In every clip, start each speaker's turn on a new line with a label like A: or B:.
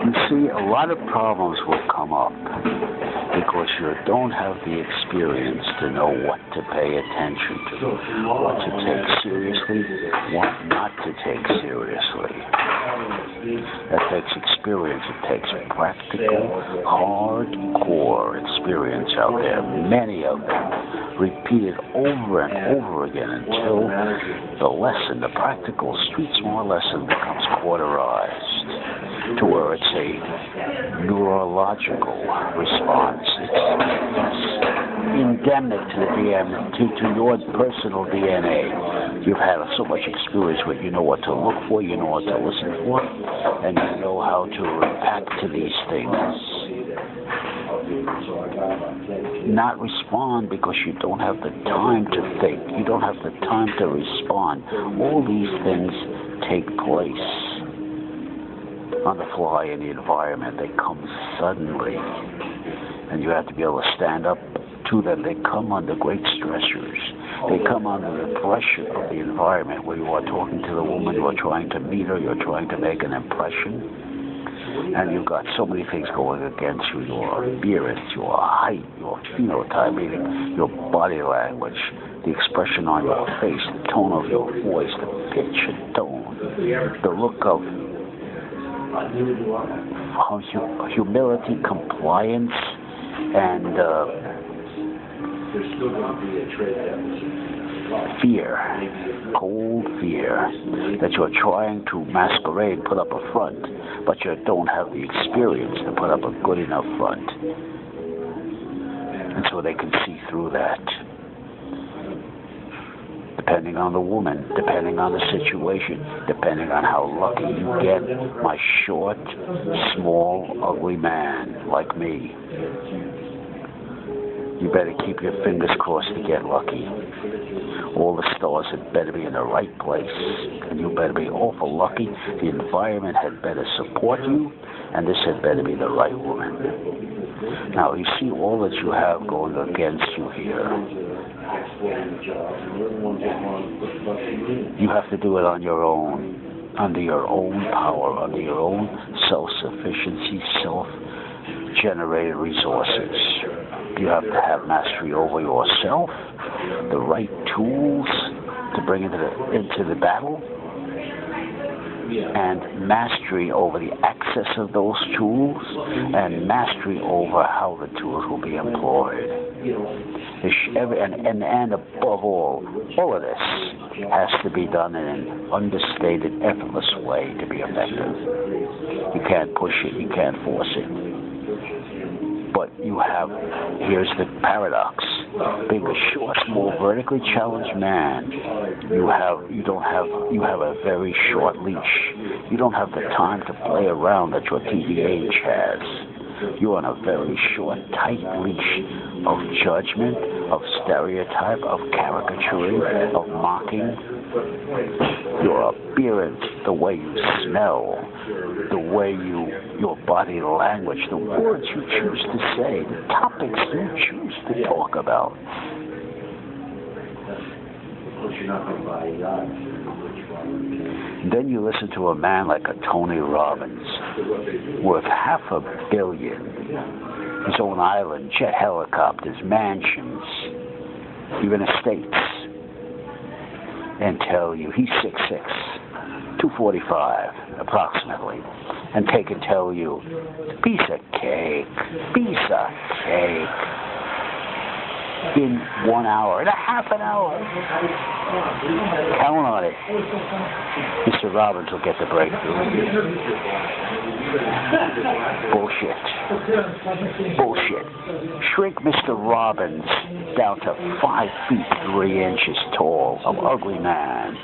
A: You see, a lot of problems will come up because you don't have the experience to know what to pay attention to, what to take seriously, what not to take seriously. That takes experience. It takes practical, hardcore experience out there, many of them, repeated over and over again until the lesson, the practical street smart lesson becomes cauterized to where it's a neurological response. It's endemic to the DNA, to your personal DNA. You've had so much experience with, you know what to look for, you know what to listen for, and you know how to react to these things. Not respond because you don't have the time to think. You don't have the time to respond. All these things take place on the fly in the environment. They come suddenly, and you have to be able to stand up to them. They come under great stressors. They come under the pressure of the environment where you are talking to the woman, you are trying to meet her, you're trying to make an impression, and you've got so many things going against you: your appearance, your height, your phenotype, meaning your body language, the expression on your face, the tone of your voice, the pitch and tone, the look of humility, compliance, and fear, cold fear, that you're trying to masquerade, put up a front, but you don't have the experience to put up a good enough front. And so they can see through that. Depending on the woman, depending on the situation, depending on how lucky you get, my short, small, ugly man like me. You better keep your fingers crossed to get lucky. All the stars had better be in the right place, and you better be awful lucky. The environment had better support you, and this had better be the right woman. Now, you see all that you have going against you here. You have to do it on your own, under your own power, under your own self-sufficiency, self-generated resources. You have to have mastery over yourself, the right tools to bring into the battle, and mastery over the access of those tools, and mastery over how the tools will be employed. And above all of this has to be done in an understated, effortless way to be effective. You can't push it, you can't force it. But you have, here's the paradox, being a short, small, vertically challenged man, you have a very short leash. You don't have the time to play around that your TDAH has. You're on a very short, tight leash of judgment, of stereotype, of caricaturing, of mocking. Your appearance, the way you smell, the way your body language, the words you choose to say, the topics you choose to talk about. Then you listen to a man like a Tony Robbins, worth $500 million, his own island, jet helicopters, mansions, even estates, and tell you he's 6'6", 245 approximately, and take and tell you, piece of cake, in 1 hour, in a half an hour. Count on it. Mr. Robbins will get the breakthrough. Bullshit. Shrink Mr. Robbins down to 5 feet 3 inches tall, an ugly man,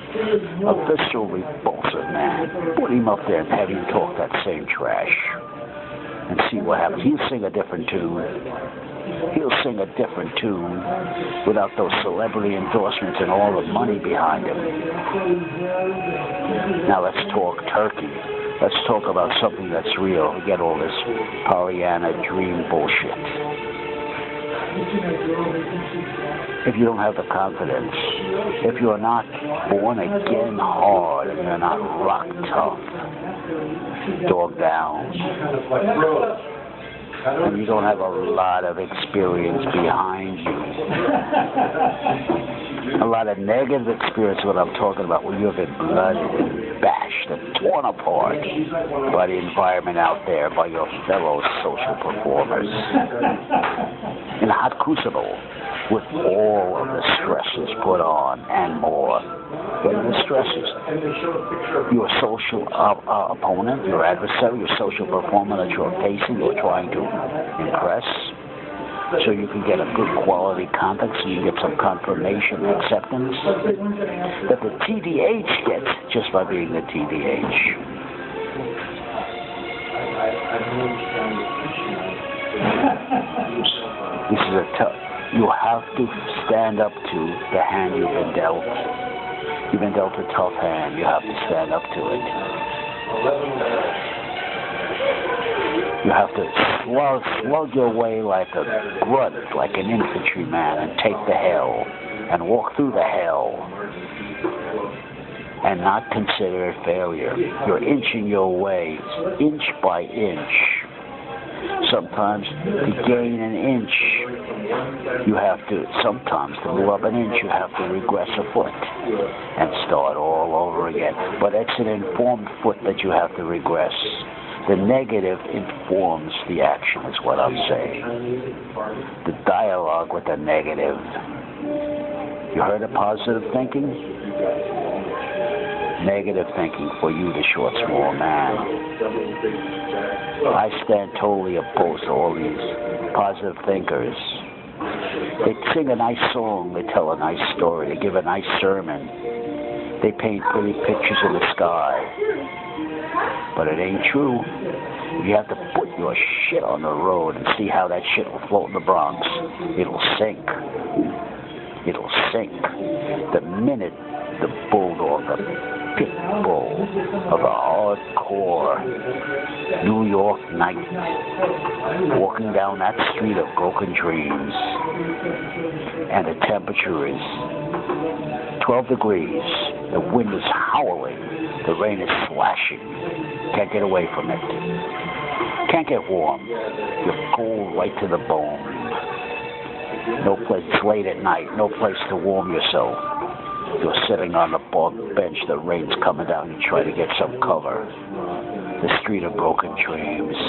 A: a visceral, repulsive man. Put him up there and have him talk that same trash, and see what happens. He'll sing a different tune. He'll sing a different tune without those celebrity endorsements and all the money behind him. Now let's talk turkey. Let's talk about something that's real. Forget all this Pollyanna dream bullshit. If you don't have the confidence, if you're not born again hard, and you're not rock tough, dog down, and you don't have a lot of experience behind you. A lot of negative experience, what I'm talking about, when you have been blooded and bashed and torn apart by the environment out there, by your fellow social performers. In a hot crucible, with all of the stresses put on and more. What are the stresses? Your social opponent, your adversary, your social performer that you're facing, you're trying to impress, so you can get a good quality contact, so you get some confirmation, acceptance that the TDH gets just by being the TDH. This is you have to stand up to the hand you've been dealt. You've been dealt a tough hand. You have to stand up to it. You have to slug your way like a grunt, like an infantryman, and take the hell, and walk through the hell, and not consider it failure. You're inching your way, inch by inch. Sometimes to gain an inch, sometimes to move up an inch, you have to regress a foot and start all over again. But it's an informed foot that you have to regress. The negative informs the action, is what I'm saying. The dialogue with the negative. You heard of positive thinking? Negative thinking for you, the short, small man. I stand totally opposed to all these positive thinkers. They sing a nice song, they tell a nice story, they give a nice sermon, they paint pretty pictures in the sky. But it ain't true. You have to put your shit on the road and see how that shit will float in the Bronx. It'll sink. It'll sink. The minute the bulldog, the pit bull of a hardcore New York night, walking down that street of broken dreams, and the temperature is 12 degrees, the wind is howling, the rain is slashing, can't get away from it, can't get warm, you're cold right to the bone, no place, it's late at night, no place to warm yourself. You're sitting on the park bench, the rain's coming down, you try to get some cover. The street of broken dreams.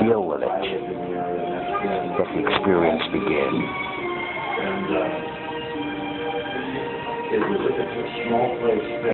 A: Deal with it. Let the experience begin. It was a small place.